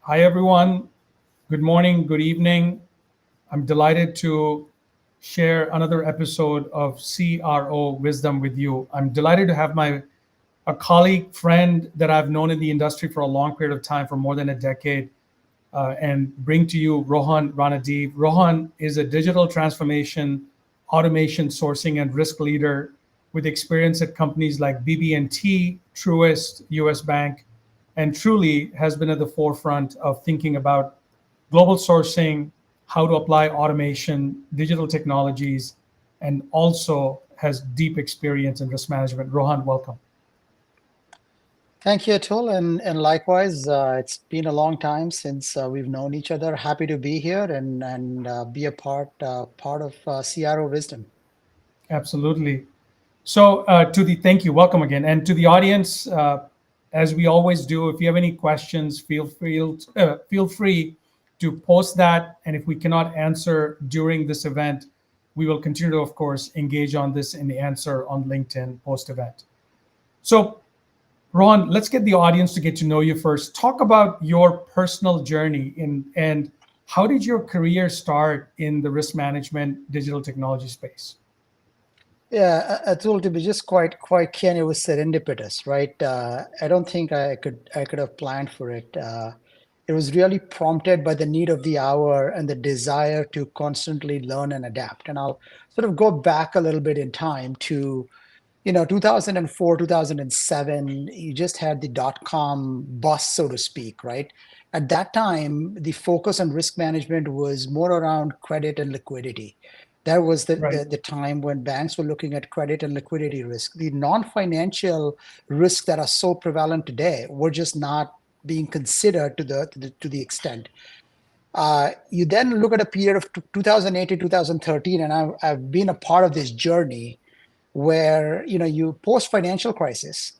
Hi, everyone. Good morning, good evening. I'm delighted to share another episode of CRO Wisdom with you. I'm delighted to have a colleague, friend that I've known in the industry for a long period of time, for more than a decade, and bring to you Rohan Ranadive. Rohan is a digital transformation, automation, sourcing, and risk leader with experience at companies like BB&T, Truist, US Bank, and truly has been at the forefront of thinking about global sourcing, how to apply automation, digital technologies, and also has deep experience in risk management. Rohan, welcome. Thank you, Atul, and likewise, it's been a long time since we've known each other. Happy to be here and be a part of CRO Wisdom. Absolutely. So, thank you, welcome again, and to the audience, as we always do, if you have any questions, feel free to post that, and if we cannot answer during this event, we will continue to, of course, engage on this in the answer on LinkedIn post event. So, Ron, let's get the audience to get to know you first. Talk about your personal journey and how did your career start in the risk management digital technology space? Yeah, Atul, to be just quite candid, it was serendipitous, right? I don't think I could have planned for it. It was really prompted by the need of the hour and the desire to constantly learn and adapt. And I'll sort of go back a little bit in time to 2004, 2007. You just had the dot-com bust, so to speak, right? At that time, the focus on risk management was more around credit and liquidity. That was Right. the time when banks were looking at credit and liquidity risk. The non-financial risks that are so prevalent today were just not being considered to the extent. You then look at a period of 2008 to 2013, and I've been a part of this journey where you post financial crisis,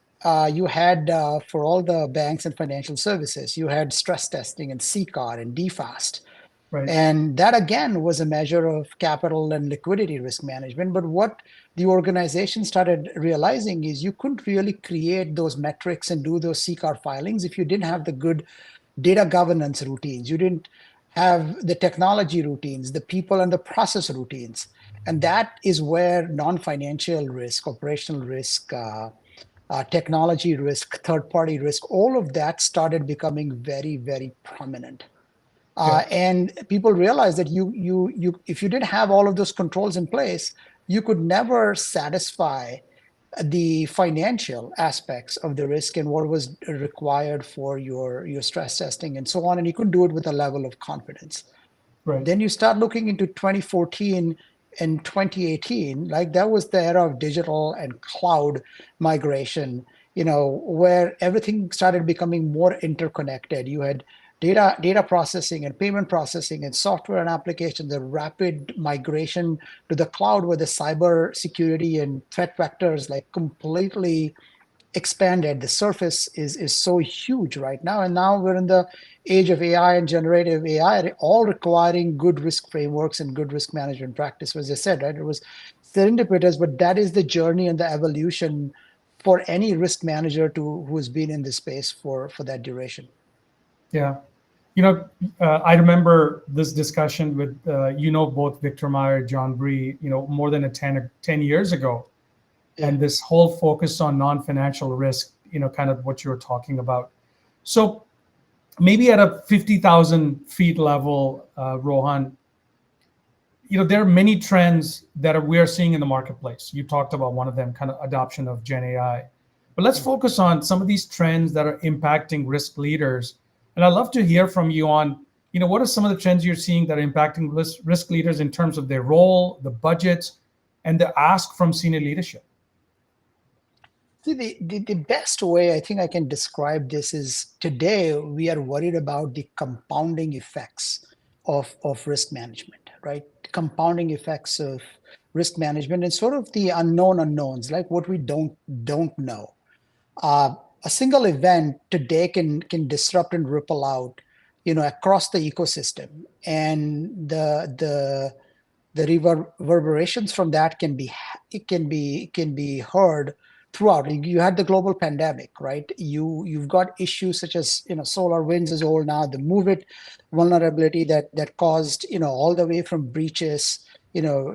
you had for all the banks and financial services, you had stress testing and CCAR and DFAST, Right. and that again was a measure of capital and liquidity risk management. But what the organization started realizing is you couldn't really create those metrics and do those CCAR filings if you didn't have the good data governance routines. You didn't have the technology routines, the people and the process routines. And that is where non-financial risk, operational risk, technology risk, third-party risk, all of that started becoming very, very prominent. Yeah. And people realized that if you didn't have all of those controls in place, you could never satisfy the financial aspects of the risk and what was required for your stress testing and so on, and you couldn't do it with a level of confidence. Right. Then you start looking into 2014 and 2018, like that was the era of digital and cloud migration, where everything started becoming more interconnected. You had data processing and payment processing and software and applications, the rapid migration to the cloud where the cyber security and threat vectors like completely expanded. The surface is so huge right now. And now we're in the age of AI and generative AI, all requiring good risk frameworks and good risk management practice. As I said, right, it was serendipitous, but that is the journey and the evolution for any risk manager who's been in this space for that duration. Yeah. You know, I remember this discussion with, both Victor Meyer, John Bree, more than 10 years ago. Yeah. And this whole focus on non-financial risk, kind of what you were talking about. So maybe at a 50,000 feet level, Rohan, there are many trends we are seeing in the marketplace. You talked about one of them, kind of adoption of Gen AI. But let's focus on some of these trends that are impacting risk leaders. And I'd love to hear from you on, what are some of the trends you're seeing that are impacting risk leaders in terms of their role, the budgets, and the ask from senior leadership? See, the best way I think I can describe this is today we are worried about the compounding effects of risk management, right? Compounding effects of risk management and sort of the unknown unknowns, like what we don't know. A single event today can disrupt and ripple out, across the ecosystem, and the reverberations from that can be heard throughout. You had the global pandemic, right? You've got issues such as, Solar Winds is old now, the Move It vulnerability that caused, all the way from breaches,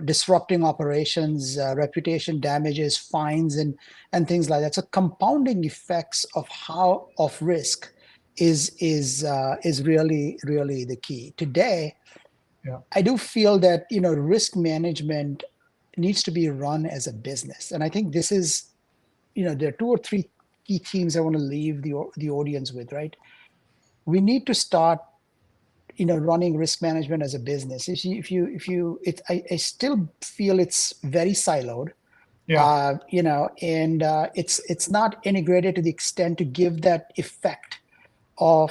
disrupting operations, reputation damages, fines, and things like that. So compounding effects of risk is really the key. Today, Yeah. I do feel that, risk management needs to be run as a business. And I think this is, there are two or three key themes I want to leave the audience with, right? We need to start, running risk management as a business. I still feel it's very siloed, Yeah. and it's not integrated to the extent to give that effect of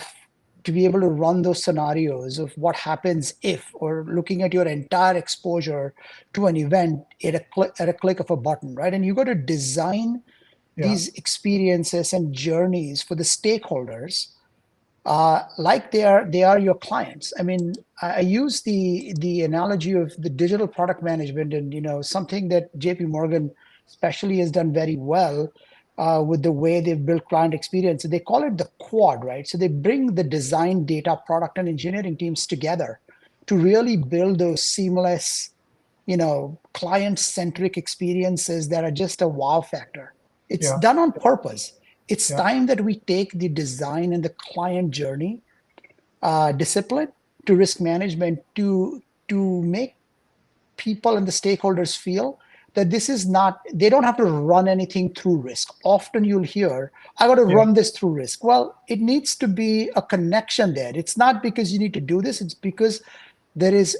to be able to run those scenarios of what happens if, or looking at your entire exposure to an event at a click of a button, right? And you got to design Yeah. these experiences and journeys for the stakeholders, like they are your clients. I mean, I use the analogy of the digital product management, and something that JP Morgan especially has done very well, with the way they've built client experience. So they call it the quad, right? So they bring the design, data, product, and engineering teams together to really build those seamless, client-centric experiences that are just a wow factor. It's Yeah. done on purpose. It's Yeah. time that we take the design and the client journey, discipline to risk management, to make people and the stakeholders feel that this is not, they don't have to run anything through risk. Often you'll hear, I got to Yeah. run this through risk. Well, it needs to be a connection there. It's not because you need to do this, it's because there is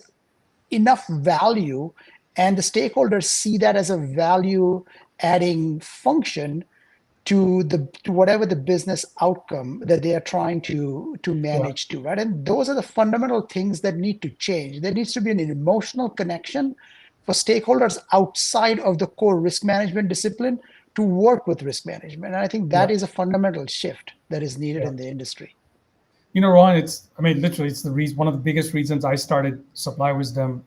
enough value, and the stakeholders see that as a value adding function to whatever the business outcome that they are trying to Yeah. manage to, right? And those are the fundamental things that need to change. There needs to be an emotional connection for stakeholders outside of the core risk management discipline to work with risk management. And I think Yeah. that is a fundamental shift that is needed Yeah. in the industry. Ron, I mean, literally, it's the reason, one of the biggest reasons I started Supply Wisdom,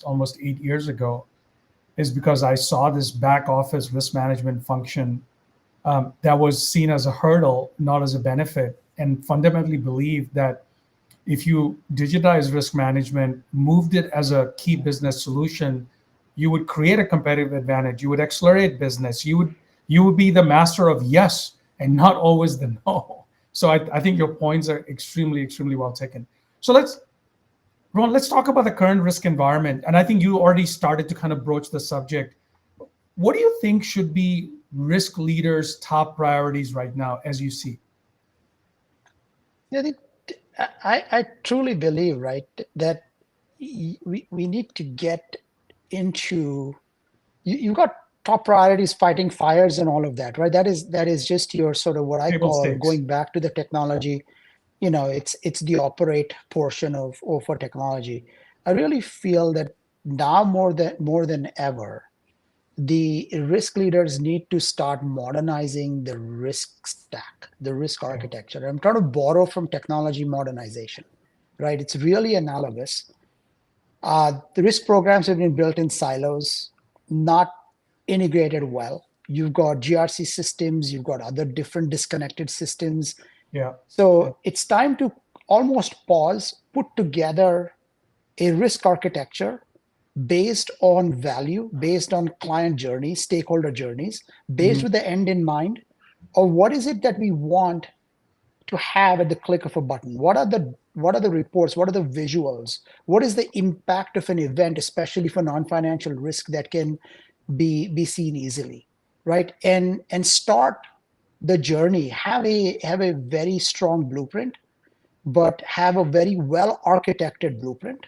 almost 8 years ago, is because I saw this back office risk management function, that was seen as a hurdle, not as a benefit, and fundamentally believed that if you digitize risk management, moved it as a key business solution, you would create a competitive advantage. You would accelerate business. You would be the master of yes and not always the no. So I think your points are extremely, extremely well taken. So Ron, let's talk about the current risk environment. And I think you already started to kind of broach the subject. What do you think should be risk leaders' top priorities right now, as you see? I think I truly believe, right, that we need to get into, you've got top priorities, fighting fires and all of that, right? That is just your sort of what I Table call stakes. going back to the technology. It's the operate portion of our technology. I really feel that now more than ever, the risk leaders need to start modernizing the risk stack, the risk Okay. architecture. I'm trying to borrow from technology modernization, right? It's really analogous. The risk programs have been built in silos, not integrated well. You've got GRC systems, you've got other different disconnected systems. Yeah. Yeah. So it's time to almost pause, put together a risk architecture based on value, based on client journeys, stakeholder journeys, based Mhm. with the end in mind, or what is it that we want to have at the click of a button. What are the reports, what are the visuals, what is the impact of an event, especially for non-financial risk, that can be seen easily, right? And start the journey, have a very strong blueprint, but have a very well architected blueprint.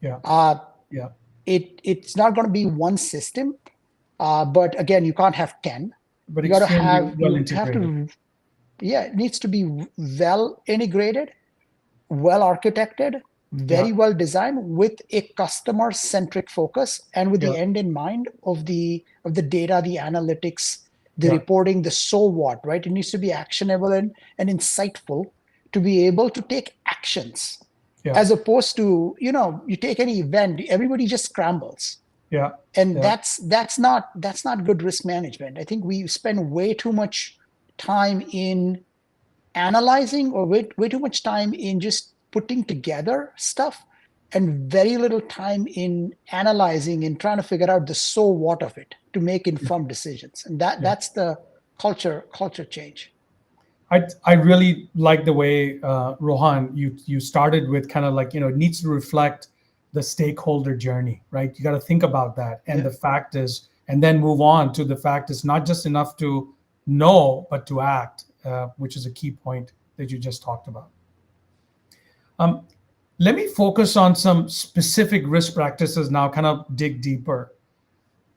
Yeah. uh, Yeah. it's not going to be one system, but again, you can't have 10. But You got to extremely have, well you have integrated. to, yeah, it needs to be well integrated, well architected, Yeah. very well designed, with a customer centric focus, and with Yeah. the end in mind of the data, the analytics, the Yeah. reporting, the so what, right? It needs to be actionable and insightful to be able to take actions, Yeah. as opposed to, you take any event, everybody just scrambles. Yeah. And Yeah. that's not good risk management. I think we spend way too much time in analyzing, or way too much time in just putting together stuff, and very little time in analyzing and trying to figure out the so what of it to make informed decisions. And Yeah. that's the culture change. I really like the way Rohan, you started with kind of like, it needs to reflect the stakeholder journey, right? You got to think about that, and Yeah. the fact is, and then move on to the fact it's not just enough to know, but to act, which is a key point that you just talked about. Um, Let me focus on some specific risk practices now, kind of dig deeper.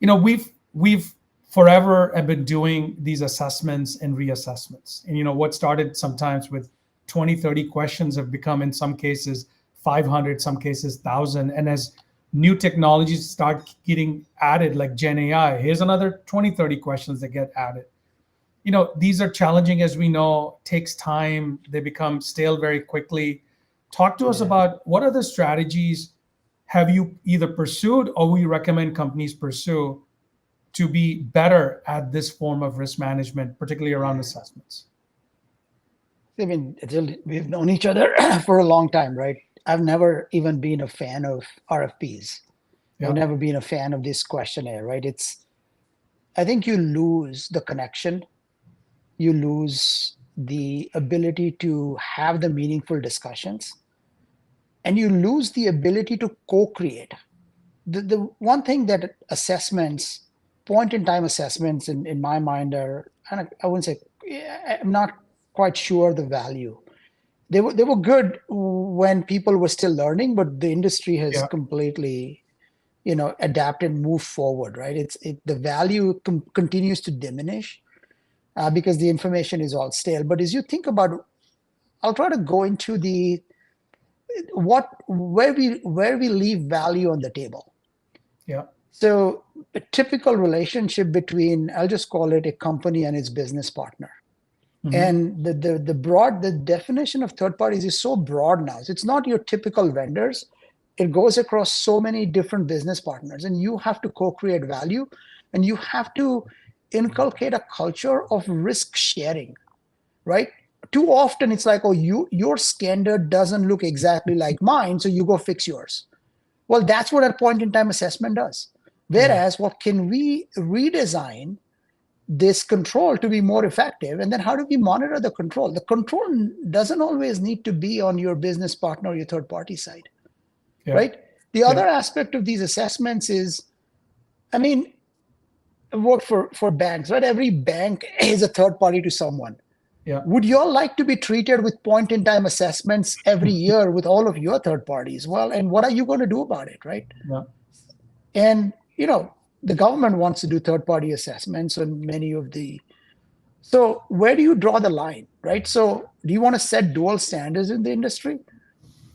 We've forever have been doing these assessments and reassessments, and what started sometimes with 20, 30 questions have become in some cases 500, some cases 1,000. And as new technologies start getting added, like Gen AI, here's another 20, 30 questions that get added. These are challenging, as we know, takes time, they become stale very quickly. Talk to us Yeah. about what other strategies have you either pursued or we recommend companies pursue to be better at this form of risk management, particularly around assessments. I mean, we've known each other for a long time, right? I've never even been a fan of RFPs. I've Yeah. never been a fan of this questionnaire, right? I think you lose the connection, you lose the ability to have the meaningful discussions, and you lose the ability to co-create. The one thing that assessments, point in time assessments, in my mind, are kind of, I wouldn't say, I'm not quite sure the value. They were good when people were still learning, but the industry has Yeah. completely, adapted, moved forward, right? The value continues to diminish, because the information is all stale. But as you think about, I'll try to go into the where we leave value on the table. Yeah. So a typical relationship between, I'll just call it, a company and its business partner. Hmm. And the definition of third parties is so broad now. So it's not your typical vendors. It goes across so many different business partners, and you have to co-create value, and you have to inculcate a culture of risk sharing, right? Too often it's like, oh, your standard doesn't look exactly like mine, so you go fix yours. Well, that's what a point in time assessment does. Yeah. Whereas, what can we redesign this control to be more effective? And then how do we monitor the control? The control doesn't always need to be on your business partner or your third party side, Yeah. right? The Yeah. other aspect of these assessments is, I mean, I work for banks, right? Every bank is a third party to someone. Yeah. Would you all like to be treated with point in time assessments every year with all of your third parties? Well, and what are you going to do about it, right? Yeah. And the government wants to do third party assessments on many of the. So where do you draw the line, right? So do you want to set dual standards in the industry?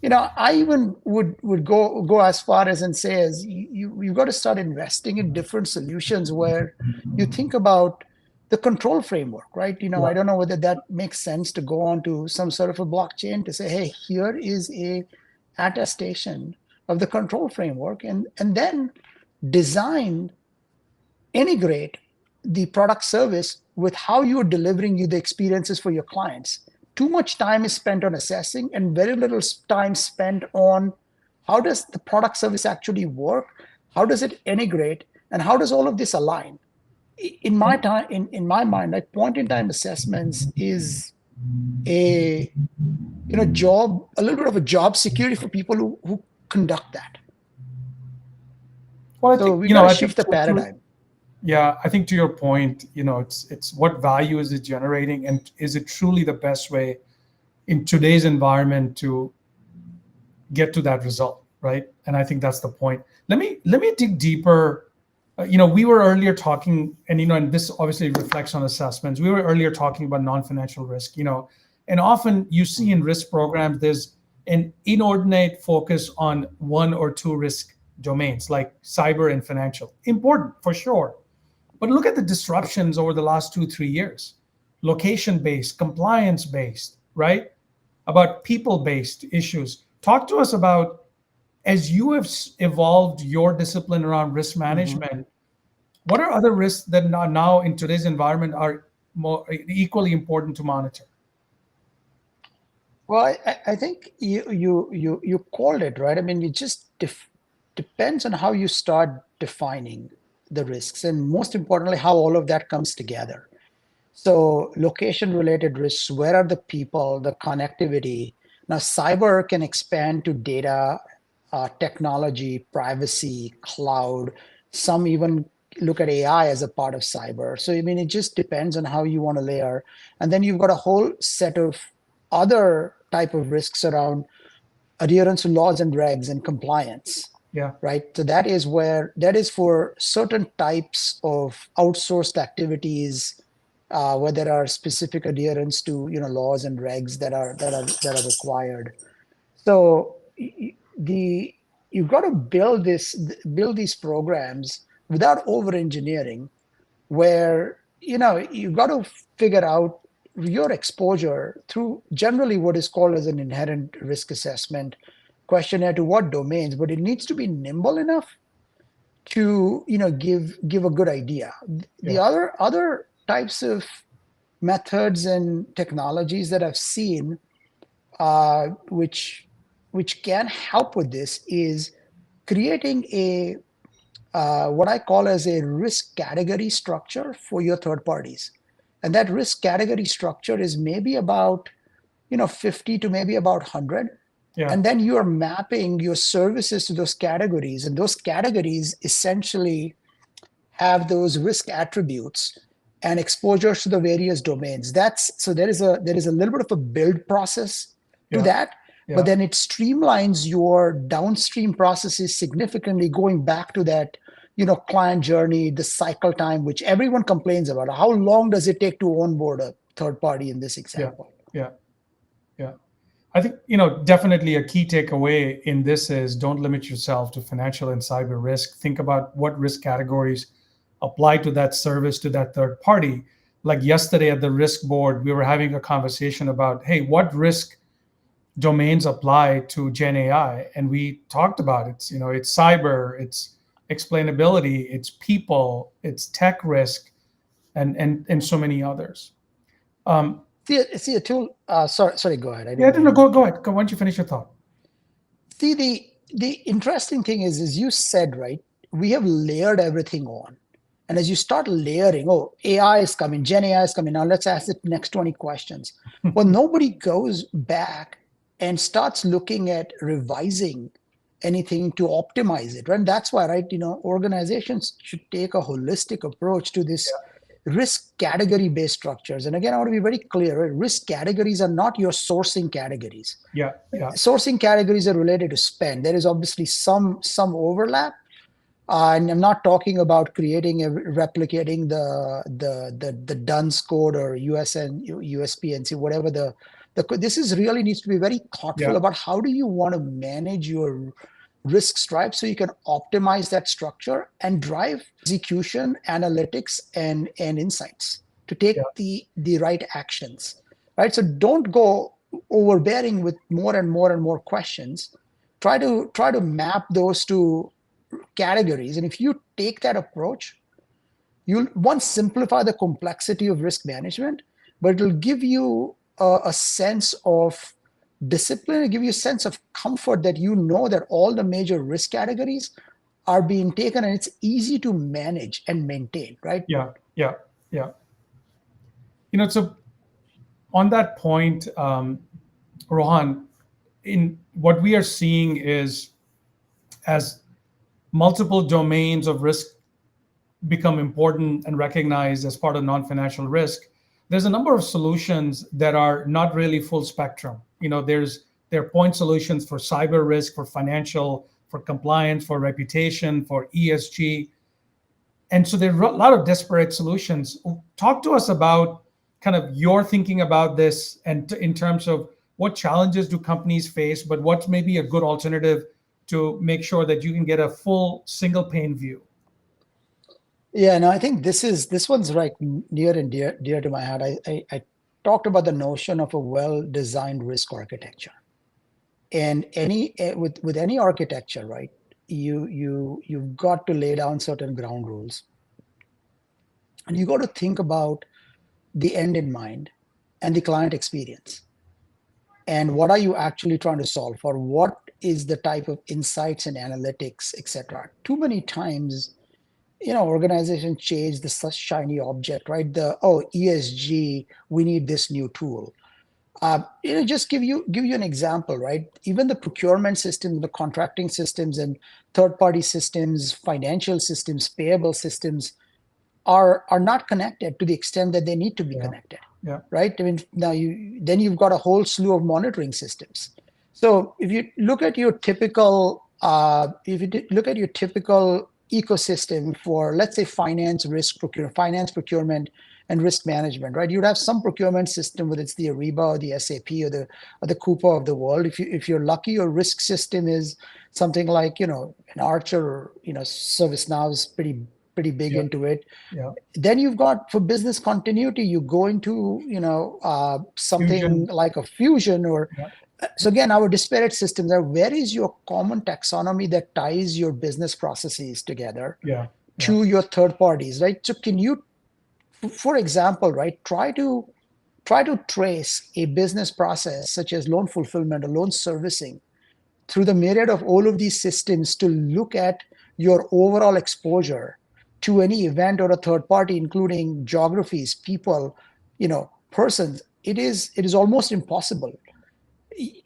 I even would go as far as and say, as you've got to start investing in different solutions where you think about the control framework, right? I Yeah. don't know whether that makes sense to go on to some sort of a blockchain to say, hey, here is a attestation of the control framework, and then design, integrate the product service with how you're delivering you the experiences for your clients. Too much time is spent on assessing and very little time spent on how does the product service actually work, how does it integrate, and how does all of this align. In my time, in my mind, like, point in time assessments is a job, a little bit of a job security for people who conduct that. Well, So we got to shift the paradigm. yeah, I think to your point, it's what value is it generating, and is it truly the best way in today's environment to get to that result, right? And I think that's the point. Let me dig deeper. We were earlier talking, and this obviously reflects on assessments. We were earlier talking about non-financial risk, and often you see in risk programs there's an inordinate focus on one or two risk domains like cyber and financial. Important for sure, but look at the disruptions over the last 2, 3 years. Location based, compliance based, right? About people based issues. Talk to us about As you have evolved your discipline around risk Mhm. management, what are other risks that now in today's environment are more equally important to monitor? Well, I think you called it right. I mean, it just depends on how you start defining the risks, and most importantly, how all of that comes together. So, location-related risks, where are the people, the connectivity? Now, cyber can expand to data, technology, privacy, cloud. Some even look at AI as a part of cyber. So, I mean, it just depends on how you want to layer. And then you've got a whole set of other type of risks around adherence to laws and regs and compliance, Yeah, right? So that is for certain types of outsourced activities where there are specific adherence to laws and regs that are required. So the you've got to build these programs without over engineering, where you've got to figure out your exposure through generally what is called as an inherent risk assessment questionnaire to what domains, but it needs to be nimble enough to give a good idea. The yeah, other types of methods and technologies that I've seen, which can help with this, is creating a what I call as a risk category structure for your third parties. And that risk category structure is maybe about 50 to maybe about 100. yeah, And then you are mapping your services to those categories. And those categories essentially have those risk attributes and exposures to the various domains. That's so there is a little bit of a build process to yeah, that, but yeah, then it streamlines your downstream processes significantly, going back to that client journey, the cycle time, which everyone complains about. How long does it take to onboard a third party in this yeah, example? yeah, yeah. I think, definitely a key takeaway in this is don't limit yourself to financial and cyber risk. Think about what risk categories apply to that service, to that third party. Like yesterday at the risk board, we were having a conversation about, hey, what risk domains apply to Gen AI? And we talked about it. It's cyber, it's explainability, it's people, it's tech risk, and so many others. Um, See a tool. Sorry, go ahead. I yeah, didn't no, mean no, to go interrupt. ahead. Why don't you finish your thought? See, the interesting thing is you said, right, we have layered everything on. And as you start layering, oh, AI is coming, Gen AI is coming. Now let's ask the next 20 questions. Well, nobody goes back and starts looking at revising anything to optimize it, right? And that's why, right, organizations should take a holistic approach to this risk category based structures. And again, I want to be very clear, right? Risk categories are not your sourcing categories. Yeah, yeah, Sourcing categories are related to spend. There is obviously some overlap, and I'm not talking about replicating the Duns code or USN USPNC, whatever this is really needs to be very thoughtful yeah, about how do you want to manage your risk stripe so you can optimize that structure and drive execution, analytics, and insights to yeah, take the right actions. Right. So don't go overbearing with more and more and more questions. Try to map those to categories. And if you take that approach, you'll one simplify the complexity of risk management, but it'll give you a sense of discipline and give you a sense of comfort that you know that all the major risk categories are being taken and it's easy to manage and maintain, right? yeah, yeah, yeah. So on that point, Rohan, in what we are seeing is as multiple domains of risk become important and recognized as part of non-financial risk, there's a number of solutions that are not really full spectrum. There are point solutions for cyber risk, for financial, for compliance, for reputation, for ESG. And so there are a lot of disparate solutions. Talk to us about kind of your thinking about this and in terms of what challenges do companies face, but what's maybe a good alternative to make sure that you can get a full single pane view. Yeah, no, I think this one's right near and dear to my heart. I talked about the notion of a well-designed risk architecture. And with any architecture, right? You've got to lay down certain ground rules, and you got to think about the end in mind and the client experience. And what are you actually trying to solve for? What is the type of insights and analytics, etc.? Too many times, organizations chase this such shiny object, right? ESG, we need this new tool. Just give you an example, right? Even the procurement systems, the contracting systems, and third-party systems, financial systems, payable systems are not connected to the extent that they need to be Yeah. connected, Yeah. right? I mean, now you've got a whole slew of monitoring systems. So if you look at your typical ecosystem for, let's say, finance procurement and risk management, right? You'd have some procurement system, whether it's the Ariba or the SAP or the Coupa of the world. If you're lucky, your risk system is something like an Archer, or ServiceNow is pretty big Yeah. into it. Yeah. Then you've got, for business continuity, you go into something Fusion. like a Fusion, or Yeah. so again, our disparate systems are, where is your common taxonomy that ties your business processes together Yeah. Yeah. to your third parties, right? So can you, for example, right, try to trace a business process such as loan fulfillment or loan servicing through the myriad of all of these systems to look at your overall exposure to any event or a third party, including geographies, people, persons. It is almost impossible.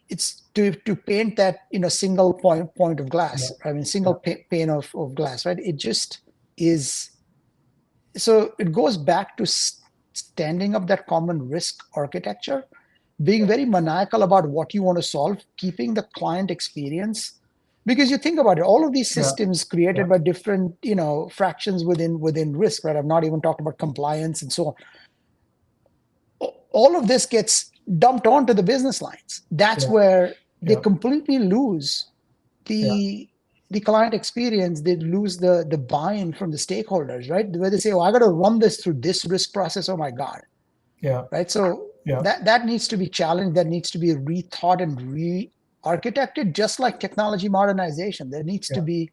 It's to paint that single point of Yeah. glass. I mean, single Yeah. pane of glass, right? It just is. So it goes back to standing up that common risk architecture, being very maniacal about what you want to solve, keeping the client experience. Because you think about it, all of these Yeah. systems Yeah. created by different, fractions within risk, right? I've not even talked about compliance and so on. All of this gets dumped onto the business lines. That's Yeah. where they Yeah. completely lose Yeah. the client experience. They lose the buy-in from the stakeholders, right? Where they say, "Oh, I got to run this through this risk process. Oh my God!" Yeah. Right? So Yeah. that needs to be challenged. That needs to be rethought and re-architected, just like technology modernization. There needs to Yeah. be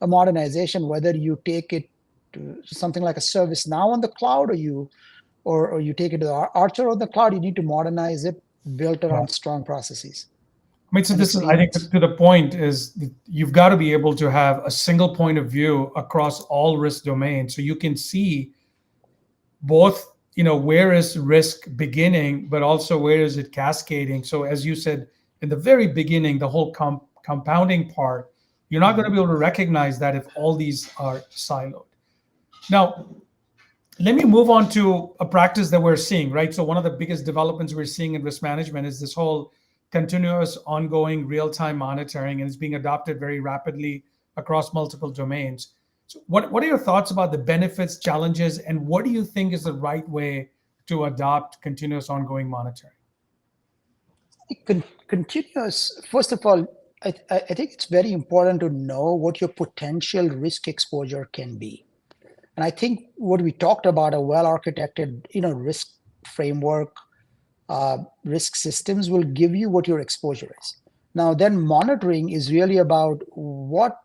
a modernization, whether you take it to something like a ServiceNow on the cloud, or you take it to the Archer on the cloud. You need to modernize it, built Yeah. around strong processes. I mean, so And this it's is, I think, it's to the point is that you've got to be able to have a single point of view across all risk domains, so you can see both, where is risk beginning, but also where is it cascading. So as you said in the very beginning, the whole compounding part, you're not going to Mhm. be able to recognize that if all these are siloed. Now, let me move on to a practice that we're seeing, right? So one of the biggest developments we're seeing in risk management is this whole continuous, ongoing, real-time monitoring, and it's being adopted very rapidly across multiple domains. So what are your thoughts about the benefits, challenges, and what do you think is the right way to adopt continuous, ongoing monitoring? Continuous. First of all, I think it's very important to know what your potential risk exposure can be. And I think what we talked about, a well-architected, risk framework, risk systems will give you what your exposure is. Now, then monitoring is really about what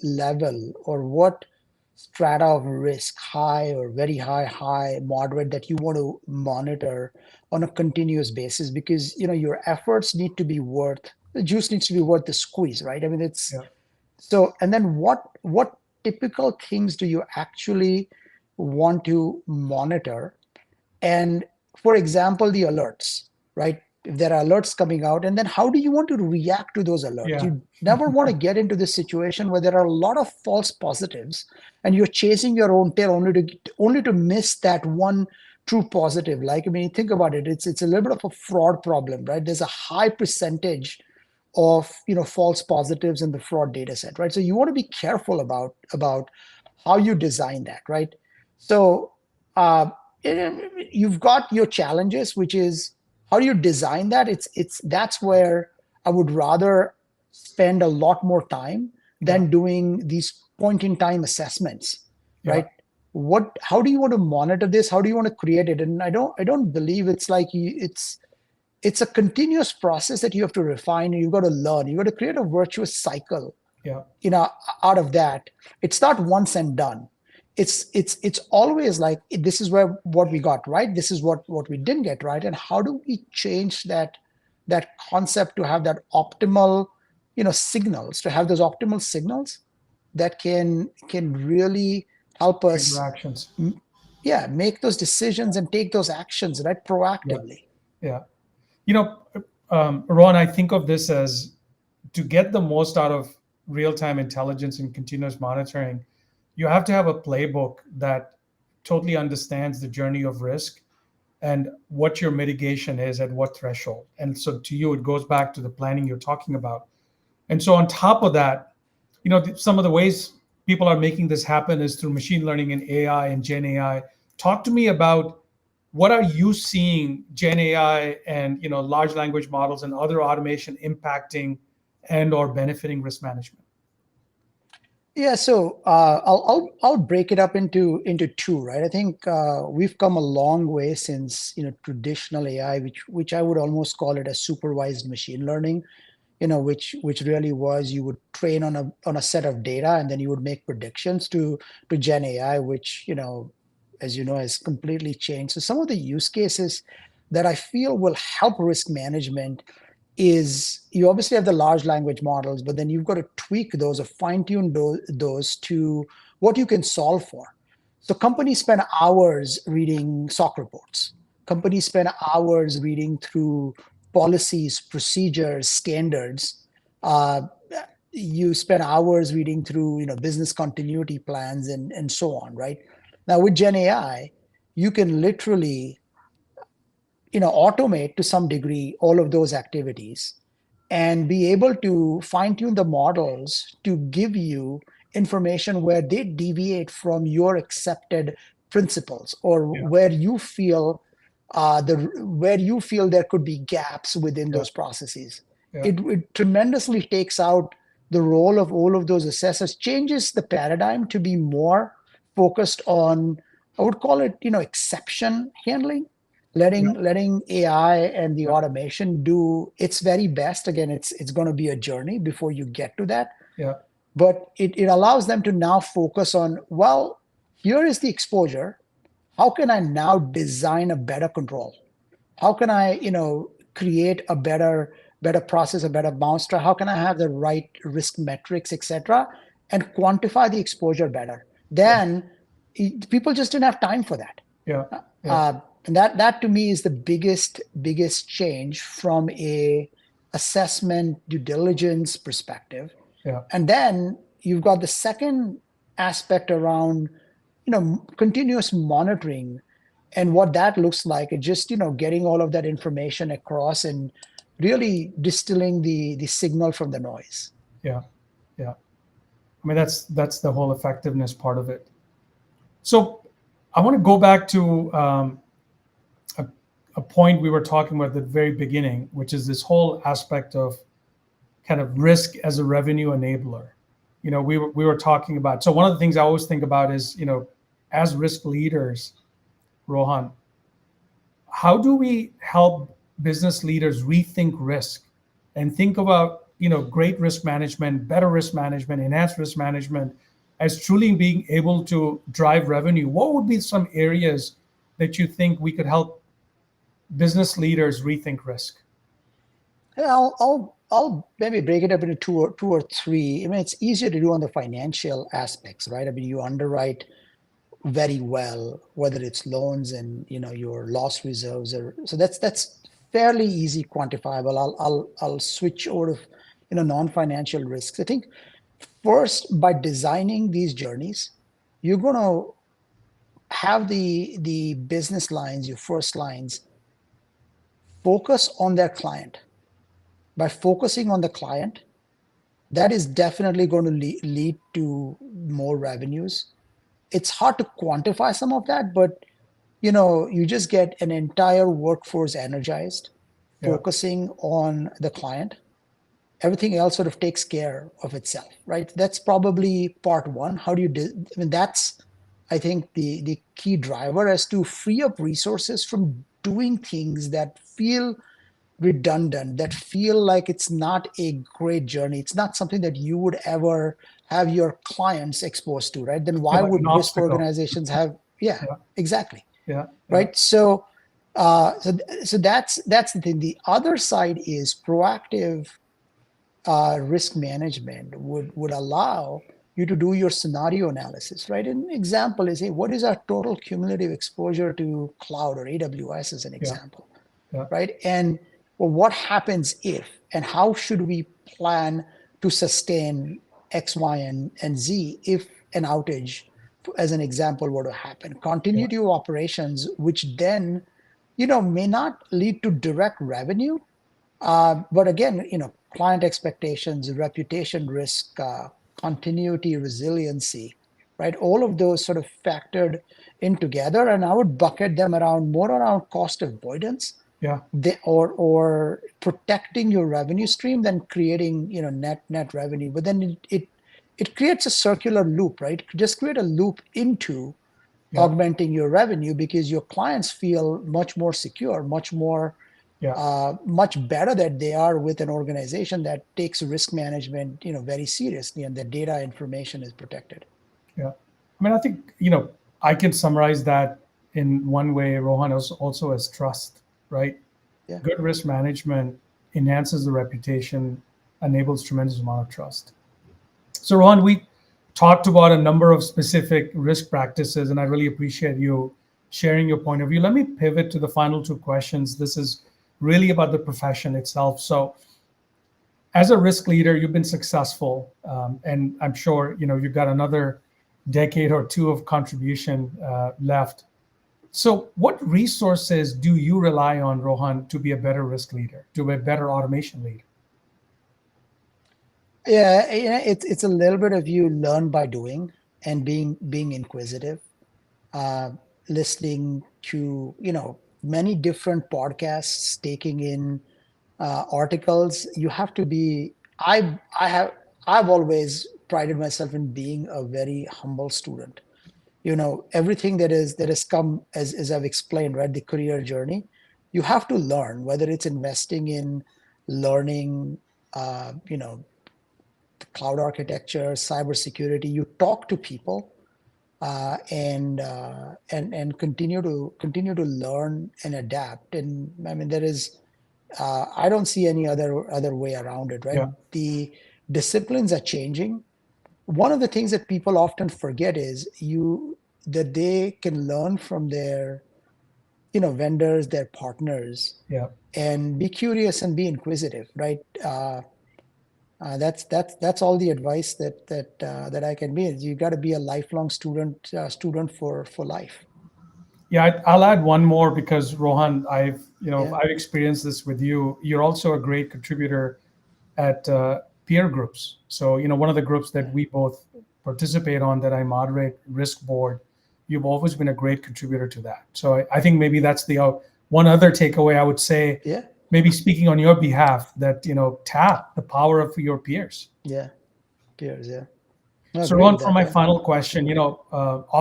level or what strata of risk, high or very high, high, moderate, that you want to monitor on a continuous basis, because your efforts need to be worth, the juice needs to be worth the squeeze, right? I mean, it's Yeah. so. And then what typical things do you actually want to monitor? And for example, the alerts, right? If there are alerts coming out, and then how do you want to react to those alerts? Yeah. You never want to get into this situation where there are a lot of false positives and you're chasing your own tail only to miss that one true positive. Like, I mean, think about it. It's a little bit of a fraud problem, right? There's a high percentage of false positives in the fraud data set, right? So you want to be careful about how you design that, right? So uh, you've got your challenges, which is how do you design that. That's where I would rather spend a lot more time Yeah. than doing these point in time assessments, Yeah. right? How do you want to monitor this? How do you want to create it? And I don't believe it's like it's it's a continuous process that you have to refine, and you've got to learn. You've got to create a virtuous cycle, Yeah. you know, out of that. It's not once and done. It's always like, this is where what we got right, this is what we didn't get right, and how do we change that concept to have that optimal, signals, to have those optimal signals that can really help us, Interactions. yeah, make those decisions and take those actions, right, Yeah. proactively. Yeah. You know, Ron, I think of this as to get the most out of real time intelligence and continuous monitoring, you have to have a playbook that totally understands the journey of risk and what your mitigation is at what threshold. And so to you, it goes back to the planning you're talking about. And so on top of that, some of the ways people are making this happen is through machine learning and AI and Gen AI. Talk to me about what are you seeing Gen AI and large language models and other automation impacting and or benefiting risk management? Yeah, so I'll break it up into two, right? I think we've come a long way since traditional AI, which I would almost call it a supervised machine learning, which really was, you would train on a set of data, and then you would make predictions to Gen AI, which as you know, has completely changed. So some of the use cases that I feel will help risk management is, you obviously have the large language models, but then you've got to tweak those or fine tune those to what you can solve for. So companies spend hours reading SOC reports. Companies spend hours reading through policies, procedures, standards. Uh, you spend hours reading through business continuity plans and so on, right? Now with Gen AI, you can literally automate to some degree all of those activities and be able to fine tune the models to give you information where they deviate from your accepted principles, or Yeah. where you feel there could be gaps within Yeah. those processes. Yeah. It tremendously takes out the role of all of those assessors, changes the paradigm to be more focused on, I would call it, exception handling, Yeah. letting AI and the Yeah. automation do its very best. Again, it's going to be a journey before you get to that, Yeah. but it allows them to now focus on, well, here is the exposure. How can I now design a better control? How can I, create a better process, a better mousetrap? How can I have the right risk metrics, etc., and quantify the exposure better? Then people just didn't have time for that. Yeah. Yeah. Uh, and that to me is the biggest change from a assessment due diligence perspective. Yeah. And then you've got the second aspect around continuous monitoring, and what that looks like, and just getting all of that information across and really distilling the signal from the noise. Yeah. Yeah. I mean, that's the whole effectiveness part of it. So I want to go back to a, a point we were talking about at the very beginning, which is this whole aspect of kind of risk as a revenue enabler. We were talking about. So one of the things I always think about is, as risk leaders, Rohan, how do we help business leaders rethink risk and think about great risk management, better risk management, enhanced risk management as truly being able to drive revenue? What would be some areas that you think we could help business leaders rethink risk? And I'll maybe break it up into two or three. I mean, it's easier to do on the financial aspects, right? I mean, you underwrite very well, whether it's loans and your loss reserves, or so that's fairly easy quantifiable. I'll switch over to non-financial risks. I think first, by designing these journeys, you're going to have the business lines, your first lines, focus on their client. By focusing on the client, that is definitely going to lead to more revenues. It's hard to quantify some of that, but you just get an entire workforce energized, Yeah. focusing on the client. Everything else sort of takes care of itself, right? That's probably part one. How do you I mean, that's, I think, the key driver, as to free up resources from doing things that feel redundant, that feel like it's not a great journey, it's not something that you would ever have your clients exposed to, right? Then Feel why like an would risk obstacle. organizations have? Yeah, Yeah, exactly. yeah, yeah, Right. So that's the thing. The other side is proactive risk management would allow you to do your scenario analysis, right? An example is, hey, what is our total cumulative exposure to cloud or AWS as an yeah, example, yeah, right? And well, what happens if, and how should we plan to sustain X, Y, and Z if an outage, as an example, were to happen? yeah, Continuity of operations, which then, may not lead to direct revenue, but again, client expectations, reputation risk, continuity, resiliency, right? All of those sort of factored in together, and I would bucket them around more around cost avoidance, yeah, or protecting your revenue stream than creating net revenue. But then it creates a circular loop, right? Just create a loop into yeah, augmenting your revenue because your clients feel much more secure, yeah, much better that they are with an organization that takes risk management, very seriously, and the data information is protected. yeah. I mean, I think, I can summarize that in one way, Rohan, also as trust, right? Yeah. Good risk management enhances the reputation, enables tremendous amount of trust. So, Rohan, we talked about a number of specific risk practices, and I really appreciate you sharing your point of view. Let me pivot to the final two questions. This is really about the profession itself. So, as a risk leader, you've been successful, and I'm sure you've got another decade or two of contribution left. So, what resources do you rely on, Rohan, to be a better risk leader, to be a better automation leader? Yeah, it's a little bit of you learn by doing and being inquisitive, uh, listening to many different podcasts, taking in articles. You have to be. I've always prided myself in being a very humble student. Everything that has come, as I've explained, right, the career journey, you have to learn, whether it's investing in learning, uh, you know cloud architecture, cybersecurity. You talk to people, and continue to learn and adapt. And I mean, I don't see any other way around it, right? Yeah, The disciplines are changing. One of the things that people often forget is that they can learn from their vendors, their partners, yeah. and be curious and be inquisitive, right? That's all the advice that I can be. You got to be a lifelong student for life. Yeah, I'll add one more because Rohan, Yeah, I've experienced this with you. You're also a great contributor at peer groups. So one of the groups that yeah, we both participate on, that I moderate, Risk Board. You've always been a great contributor to that. So I think maybe that's the one other takeaway I would say. yeah, Maybe speaking on your behalf, that tap the power of your peers. yeah. Peers, yeah. I So, agree Ron, with for that. my Yeah, final question,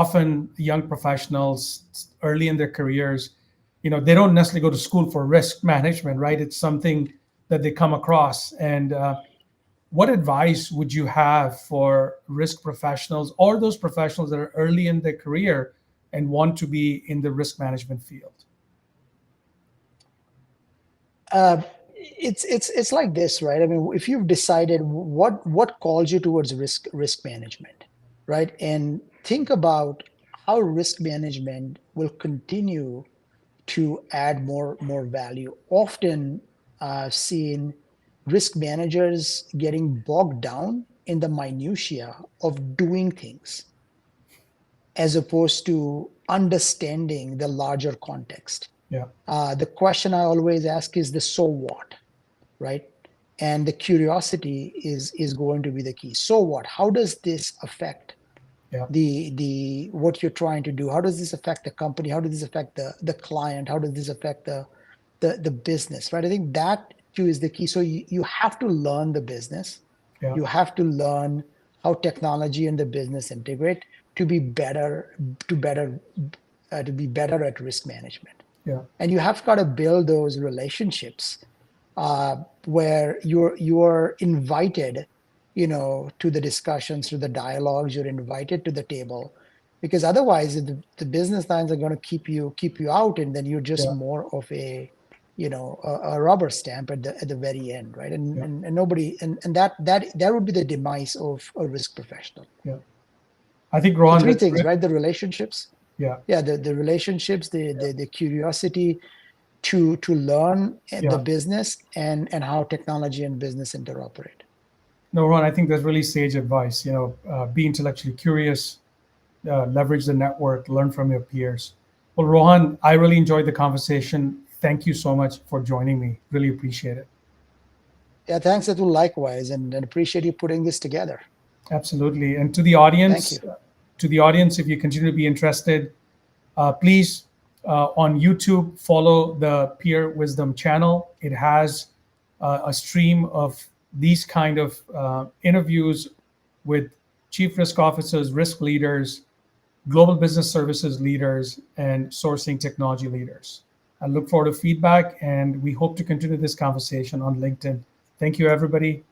often young professionals early in their careers, they don't necessarily go to school for risk management, right? It's something that they come across. And what advice would you have for risk professionals or those professionals that are early in their career and want to be in the risk management field? uh, it's like this, right? I mean, if you've decided what calls you towards risk management, right, and think about how risk management will continue to add more value. Often seen risk managers getting bogged down in the minutia of doing things as opposed to understanding the larger context. Yeah, The question I always ask is the so what, right? And the curiosity is going to be the key. So what? How does this affect yeah, the what you're trying to do? How does this affect the company? How does this affect the client? How does this affect the business, right? I think that too is the key. So you have to learn the business. yeah, You have to learn how technology and the business integrate to be better, to better, to be better at risk management. yeah, And you have got to build those relationships where you're invited, to the discussions, to the dialogues. You're invited to the table, because otherwise the business lines are going to keep you out, and then you're just Yeah. more of a rubber stamp at the very end, right? And Yeah. and nobody, and that would be the demise of a risk professional. Yeah. I think, So Rohan, three that's things, great. right? The relationships, Yeah. yeah, the relationships, the, Yeah. the curiosity to learn the Yeah. business, and how technology and business interoperate. No, Ron, I think that's really sage advice. Be intellectually curious, leverage the network, learn from your peers. Well, Rohan, I really enjoyed the conversation. Thank you so much for joining me. Really appreciate it. Yeah, thanks, Atul. Likewise, and appreciate you putting this together. Absolutely. And Thank you. to the audience, if you continue to be interested, please on YouTube follow the Peer Wisdom channel. It has a stream of these kind of interviews with chief risk officers, risk leaders, global business services leaders, and sourcing technology leaders. I look forward to feedback, and we hope to continue this conversation on LinkedIn. Thank you, everybody.